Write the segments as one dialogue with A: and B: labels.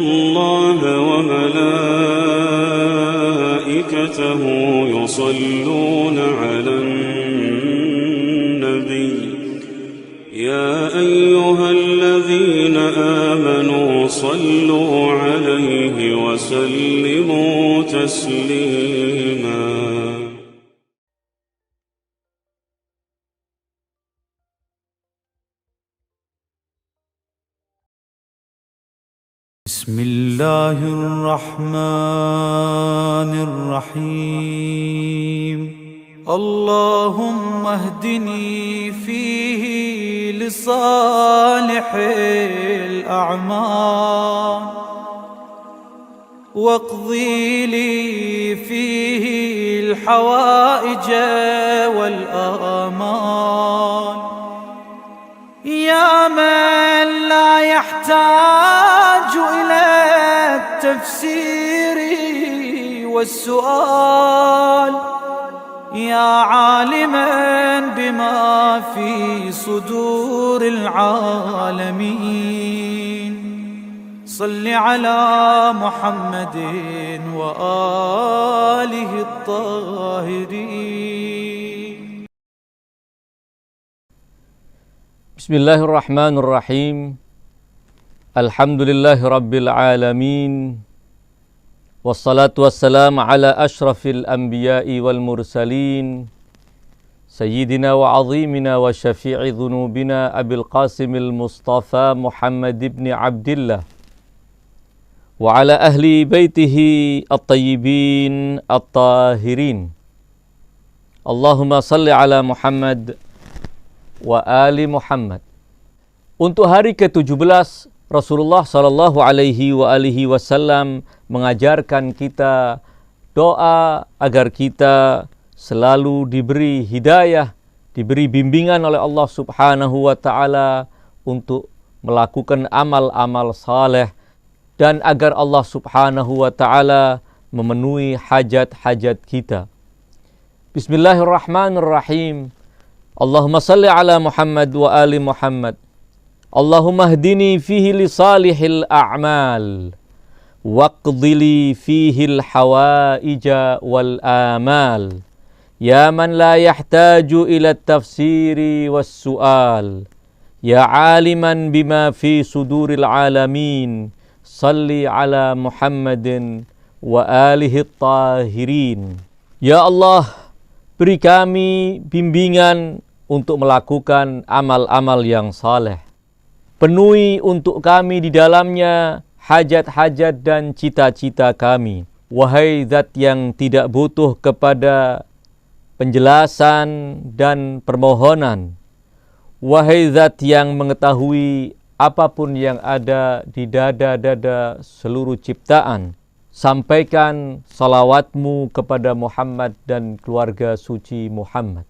A: الله وملائكته يصلون على النبي يا أيها الذين آمنوا صلوا عليه وسلموا تسليما.
B: بسم الله الرحمن الرحيم اللهم اهدني فيه لصالح الأعمال واقضي لي فيه الحوائج والآمال يا من لا يحتاج إلى التفسير والسؤال يا عالما بما في صدور العالمين صل على محمد وآله الطاهرين.
C: Bismillahirrahmanirrahim. Alhamdulillahi rabbil alamin. Wassalatu wassalamu ala ashrafil anbiya'i wal mursalin Sayyidina wa azimina wa syafi'i dhunubina Abil Qasimil Mustafa Muhammad ibn Abdillah wa ala ahli baitihi at-tayyibin at-tahirin. Allahumma salli ala Muhammad wa ali Muhammad. Untuk hari ke-17 Rasulullah sallallahu alaihi wasallam mengajarkan kita doa agar kita selalu diberi hidayah, diberi bimbingan oleh Allah Subhanahu wa taala untuk melakukan amal-amal saleh dan agar Allah Subhanahu wa taala memenuhi hajat-hajat kita. Bismillahirrahmanirrahim. Allahumma salli ala Muhammad wa ali Muhammad. Allahumma hdini fihi li salihil a'mal waqdili fihi al-hawaija wal amal ya man la yahtaju ila tafsiri was su'al ya aliman bima fi suduril alamin salli ala Muhammadin wa alihi tahirin. Ya Allah, beri kami bimbingan untuk melakukan amal-amal yang saleh. Penuhi untuk kami di dalamnya hajat-hajat dan cita-cita kami. Wahai zat yang tidak butuh kepada penjelasan dan permohonan. Wahai zat yang mengetahui apapun yang ada di dada-dada seluruh ciptaan. Sampaikan salawatmu kepada Muhammad dan keluarga suci Muhammad.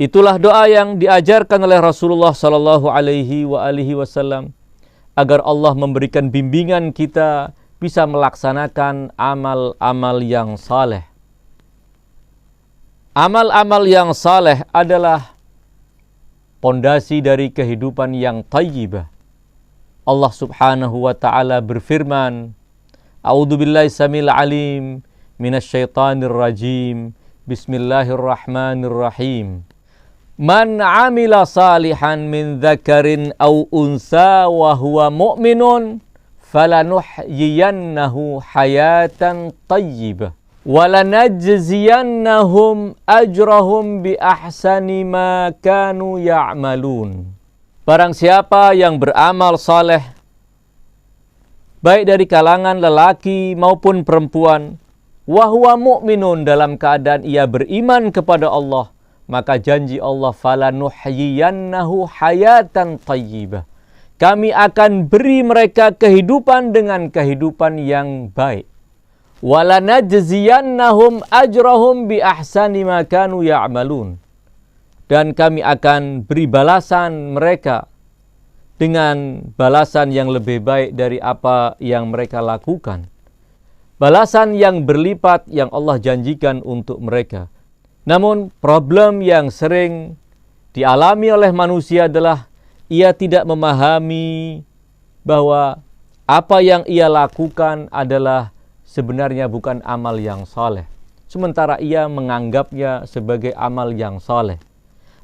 C: Itulah doa yang diajarkan oleh Rasulullah sallallahu alaihi wasallam agar Allah memberikan bimbingan kita bisa melaksanakan amal-amal yang saleh. Amal-amal yang saleh adalah pondasi dari kehidupan yang thayyibah. Allah Subhanahu wa taala berfirman, A'udzubillahi samil alim minasyaitonir rajim. Bismillahirrahmanirrahim. Man 'amila salihan min dzakarin aw unsa wa huwa mu'minun falanuhyiyannahu hayatan thayyibah wa lanajziyannahum ajrahum bi ahsani ma kanu ya'malun. Barang siapa yang beramal saleh baik dari kalangan lelaki maupun perempuan, wahwa mu'minun, dalam keadaan ia beriman kepada Allah, maka janji Allah, falanuhyiyannahu hayatan thayyibah. Kami akan beri mereka kehidupan dengan kehidupan yang baik. Walanajziyannahum ajrahum bi ahsani ma kanu ya'malun. Dan kami akan beri balasan mereka dengan balasan yang lebih baik dari apa yang mereka lakukan. Balasan yang berlipat yang Allah janjikan untuk mereka. Namun problem yang sering dialami oleh manusia adalah ia tidak memahami bahwa apa yang ia lakukan adalah sebenarnya bukan amal yang saleh, sementara ia menganggapnya sebagai amal yang saleh.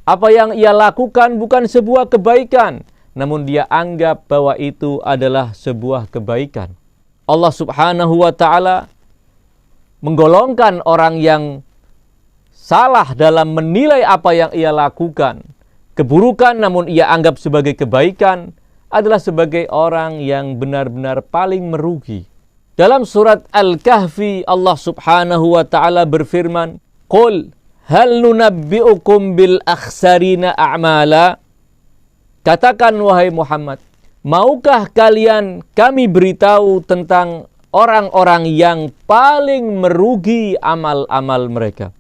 C: Apa yang ia lakukan bukan sebuah kebaikan, namun dia anggap bahwa itu adalah sebuah kebaikan. Allah Subhanahu wa ta'ala menggolongkan orang yang salah dalam menilai apa yang ia lakukan. Keburukan namun ia anggap sebagai kebaikan adalah sebagai orang yang benar-benar paling merugi. Dalam surat Al-Kahfi Allah Subhanahu wa ta'ala berfirman, "Qul hal nunabbi'ukum bil akhsarina a'mala?" Katakan wahai Muhammad, maukah kalian kami beritahu tentang orang-orang yang paling merugi amal-amal mereka,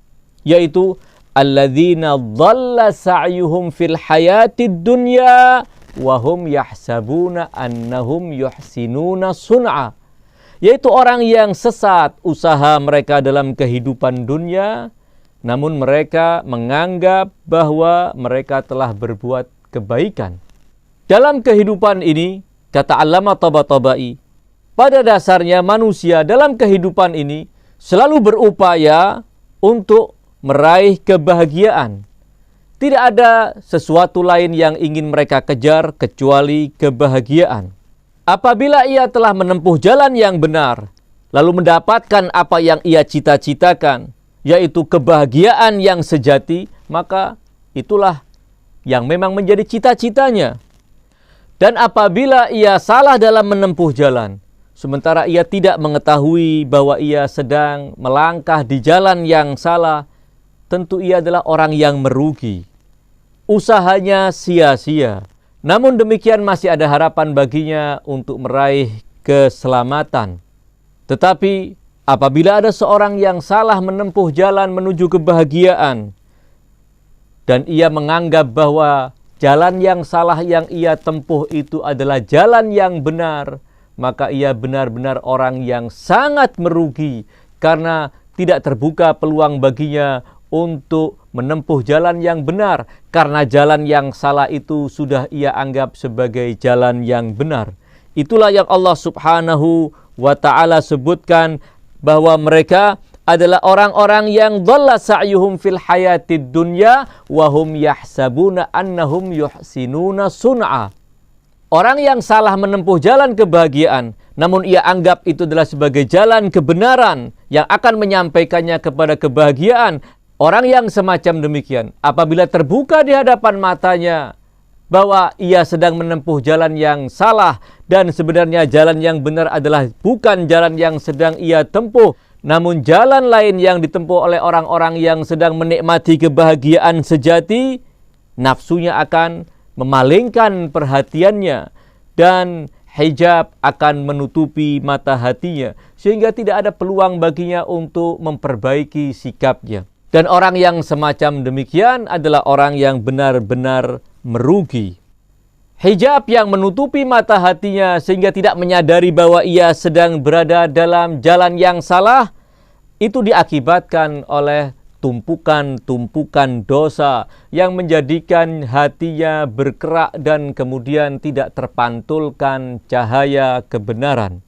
C: yaitu alladzina dhalla sa'yuhum fil hayatid dunya wa hum yahsabuna annahum yuhsinuna sun'a, yaitu orang yang sesat usaha mereka dalam kehidupan dunia, namun mereka menganggap bahwa mereka telah berbuat kebaikan. Dalam kehidupan ini, kata Allamah Tabatabai, pada dasarnya manusia dalam kehidupan ini selalu berupaya untuk meraih kebahagiaan. Tidak ada sesuatu lain yang ingin mereka kejar kecuali kebahagiaan. Apabila ia telah menempuh jalan yang benar, lalu mendapatkan apa yang ia cita-citakan, yaitu kebahagiaan yang sejati, maka itulah yang memang menjadi cita-citanya. Dan apabila ia salah dalam menempuh jalan, sementara ia tidak mengetahui bahwa ia sedang melangkah di jalan yang salah, tentu ia adalah orang yang merugi. Usahanya sia-sia. Namun demikian masih ada harapan baginya untuk meraih keselamatan. Tetapi apabila ada seorang yang salah menempuh jalan menuju kebahagiaan, dan ia menganggap bahwa jalan yang salah yang ia tempuh itu adalah jalan yang benar, maka ia benar-benar orang yang sangat merugi karena tidak terbuka peluang baginya untuk menempuh jalan yang benar, karena jalan yang salah itu sudah ia anggap sebagai jalan yang benar. Itulah yang Allah Subhanahu wa ta'ala sebutkan bahwa mereka adalah orang-orang yang dhalla sa'yuhum fil hayatid dunya wa hum yahsabuna annahum yuhsinuna sun'a. Orang yang salah menempuh jalan kebahagiaan, namun ia anggap itu adalah sebagai jalan kebenaran yang akan menyampaikannya kepada kebahagiaan. Orang yang semacam demikian, apabila terbuka di hadapan matanya bahwa ia sedang menempuh jalan yang salah dan sebenarnya jalan yang benar adalah bukan jalan yang sedang ia tempuh, namun jalan lain yang ditempuh oleh orang-orang yang sedang menikmati kebahagiaan sejati, nafsunya akan memalingkan perhatiannya dan hijab akan menutupi mata hatinya, sehingga tidak ada peluang baginya untuk memperbaiki sikapnya. Dan orang yang semacam demikian adalah orang yang benar-benar merugi. Hijab yang menutupi mata hatinya sehingga tidak menyadari bahwa ia sedang berada dalam jalan yang salah, itu diakibatkan oleh tumpukan-tumpukan dosa yang menjadikan hatinya berkerak dan kemudian tidak terpantulkan cahaya kebenaran.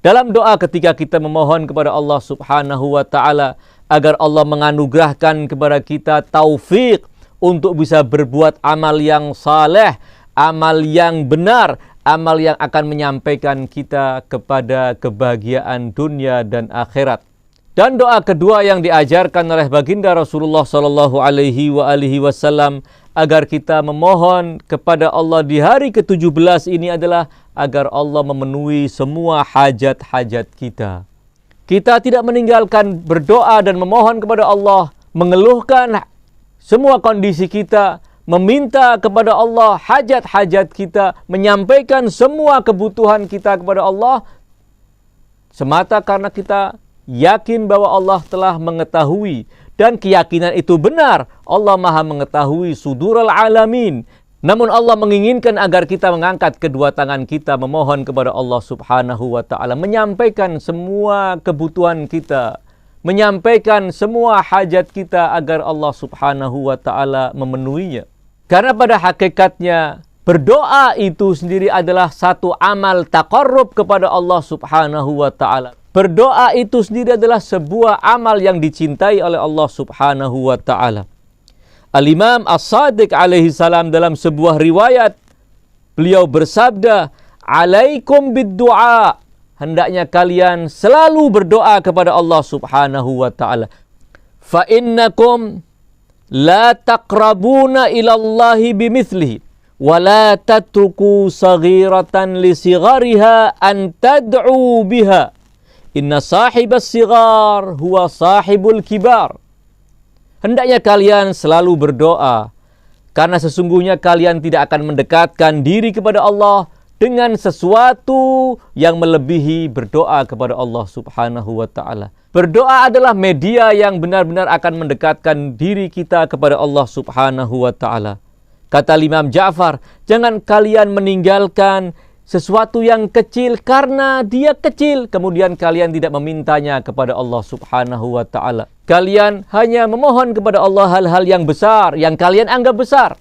C: Dalam doa ketika kita memohon kepada Allah Subhanahu wa ta'ala agar Allah menganugerahkan kepada kita taufik untuk bisa berbuat amal yang saleh, amal yang benar, amal yang akan menyampaikan kita kepada kebahagiaan dunia dan akhirat. Dan doa kedua yang diajarkan oleh baginda Rasulullah sallallahu alaihi wasallam agar kita memohon kepada Allah di hari ke-17 ini adalah agar Allah memenuhi semua hajat-hajat kita. Kita tidak meninggalkan berdoa dan memohon kepada Allah, mengeluhkan semua kondisi kita, meminta kepada Allah hajat-hajat kita, menyampaikan semua kebutuhan kita kepada Allah, semata karena kita yakin bahwa Allah telah mengetahui, dan keyakinan itu benar. Allah Maha mengetahui sudurul alamin. Namun Allah menginginkan agar kita mengangkat kedua tangan kita memohon kepada Allah Subhanahu wa ta'ala, menyampaikan semua kebutuhan kita, menyampaikan semua hajat kita agar Allah Subhanahu wa ta'ala memenuhinya. Karena pada hakikatnya Berdoa itu sendiri adalah satu amal taqarrub kepada Allah Subhanahu wa ta'ala. Berdoa itu sendiri adalah sebuah amal yang dicintai oleh Allah Subhanahu wa ta'ala. Al-Imam As-Sadiq alaihi salam dalam sebuah riwayat, beliau bersabda, "Alaikum bid-du'a." Hendaknya kalian selalu berdoa kepada Allah Subhanahu wa ta'ala. Fa innakum la taqrabuna ilallahi bimithlihi wa la tatruku saghiratan li sighariha an tad'u biha. Inna sahibas sighar huwa sahibul kibar. Hendaknya kalian selalu berdoa, karena sesungguhnya kalian tidak akan mendekatkan diri kepada Allah dengan sesuatu yang melebihi berdoa kepada Allah Subhanahu wa ta'ala. Berdoa adalah media yang benar-benar akan mendekatkan diri kita kepada Allah Subhanahu wa ta'ala. Kata Imam Ja'far, jangan kalian meninggalkan sesuatu yang kecil karena dia kecil, kemudian kalian tidak memintanya kepada Allah Subhanahu wa ta'ala. Kalian hanya memohon kepada Allah hal-hal yang besar, yang kalian anggap besar.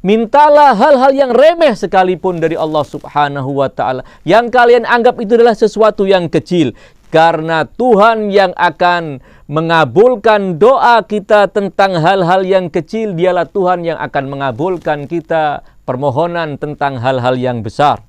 C: Mintalah hal-hal yang remeh sekalipun dari Allah Subhanahu wa ta'ala, yang kalian anggap itu adalah sesuatu yang kecil. Karena Tuhan yang akan mengabulkan doa kita tentang hal-hal yang kecil, dialah Tuhan yang akan mengabulkan kita permohonan tentang hal-hal yang besar.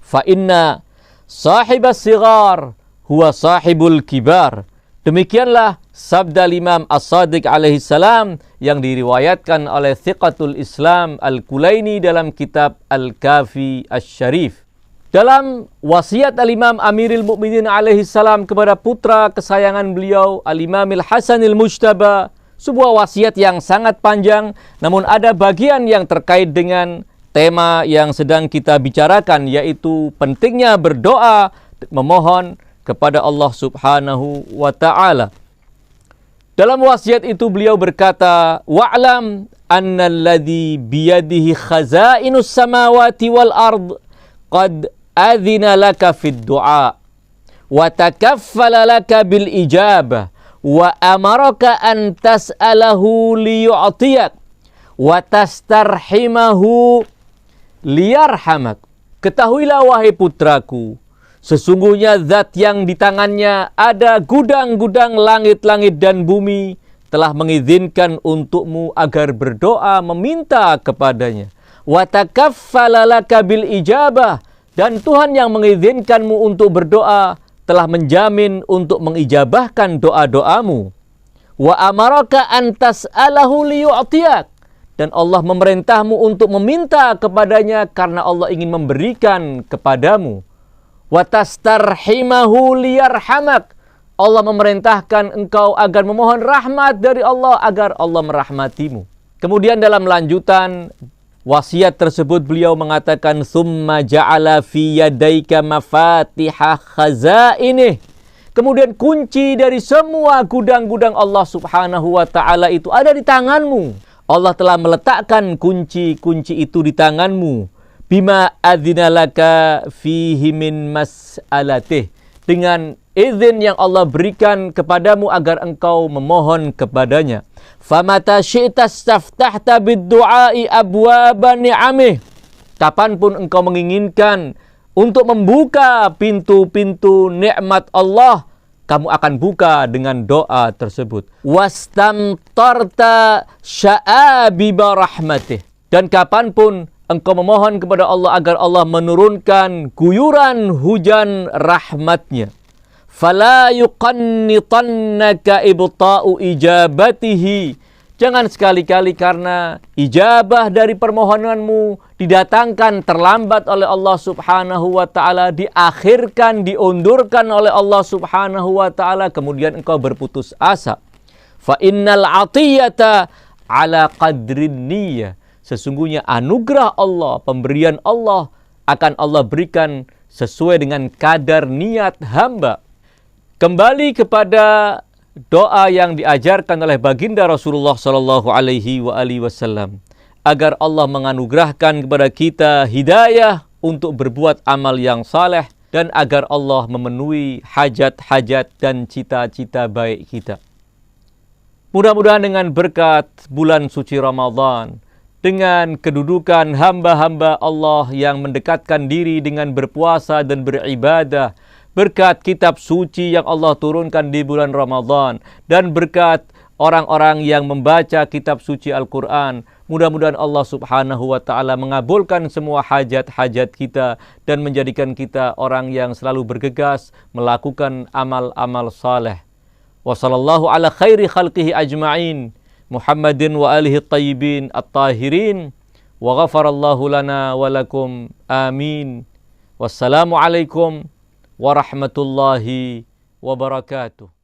C: Fa inna sahibas sighar huwa sahibul kibar. Demikianlah sabda Imam As-Sadiq alaihi salam yang diriwayatkan oleh Thiqatul Islam Al-Kulaini dalam kitab Al-Kafi Asy-Syarif. Dalam wasiat Al-Imam Amirul Mukminin alaihi salam kepada putra kesayangan beliau, Al-Imam Al-Hasan Al-Mujtaba, sebuah wasiat yang sangat panjang, namun ada bagian yang terkait dengan tema yang sedang kita bicarakan, yaitu pentingnya berdoa, memohon kepada Allah Subhanahu wa ta'ala. Dalam wasiat itu beliau berkata, "Wa'lam annalladzi biyadihi khazainus samawati wal ard qad adzina laka fid du'a wa takaffala laka bil ijabah wa amaraka an tas'alahu liyu'tiyak wa tastarhimahu liyarhamak." Ketahuilah wahai putraku, sesungguhnya zat yang di tangannya ada gudang-gudang langit-langit dan bumi telah mengizinkan untukmu agar berdoa meminta kepadanya. Wa takaffala laka bil ijabah, dan Tuhan yang mengizinkanmu untuk berdoa telah menjamin untuk mengijabahkan doa-doamu. Wa amaraka an tas'alahu liyu'tiyak, dan Allah memerintahmu untuk meminta kepadanya karena Allah ingin memberikan kepadamu. Wa tastarhimahu liyarhamak, Allah memerintahkan engkau agar memohon rahmat dari Allah agar Allah merahmatimu. Kemudian dalam lanjutan wasiat tersebut beliau mengatakan, "Tsumma ja'ala fi yadaika mafatihah khazainih." Kemudian kunci dari semua gudang-gudang Allah Subhanahu wa ta'ala itu ada di tanganmu. Allah telah meletakkan kunci-kunci itu di tanganmu. Bima adzina laka fihi min mas'alatih, dengan izin yang Allah berikan kepadamu agar engkau memohon kepadanya. Famata syi'ta staftahta bid-du'ai abwaba ni'amih, kapanpun engkau menginginkan untuk membuka pintu-pintu nikmat Allah, kamu akan buka dengan doa tersebut. Wastamtarta sya'abiba rahmatih, dan kapanpun engkau memohon kepada Allah agar Allah menurunkan guyuran hujan rahmatnya. Fala yuqannitannaka ibta'u ijabatihi, jangan sekali-kali karena ijabah dari permohonanmu didatangkan terlambat oleh Allah Subhanahu wa ta'ala, diakhirkan, diundurkan oleh Allah Subhanahu wa ta'ala, kemudian engkau berputus asa. Fa innal atiyata ala qadrin niyyah, sesungguhnya anugerah Allah, pemberian Allah akan Allah berikan sesuai dengan kadar niat hamba. Kembali kepada doa yang diajarkan oleh baginda Rasulullah sallallahu alaihi wasallam, agar Allah menganugerahkan kepada kita hidayah untuk berbuat amal yang saleh, dan agar Allah memenuhi hajat-hajat dan cita-cita baik kita. Mudah-mudahan dengan berkat bulan suci Ramadan, dengan kedudukan hamba-hamba Allah yang mendekatkan diri dengan berpuasa dan beribadah, berkat kitab suci yang Allah turunkan di bulan Ramadan, dan berkat orang-orang yang membaca kitab suci Al-Quran. Mudah-mudahan Allah subhanahu wa ta'ala mengabulkan semua hajat-hajat kita dan menjadikan kita orang yang selalu bergegas melakukan amal-amal saleh. Wa sallallahu ala khairi khalqihi ajma'in, Muhammadin wa alihi tayyibin at-tahirin, wa ghafarallahu lana wa lakum, amin. Wassalamu alaikum warahmatullahi wabarakatuh.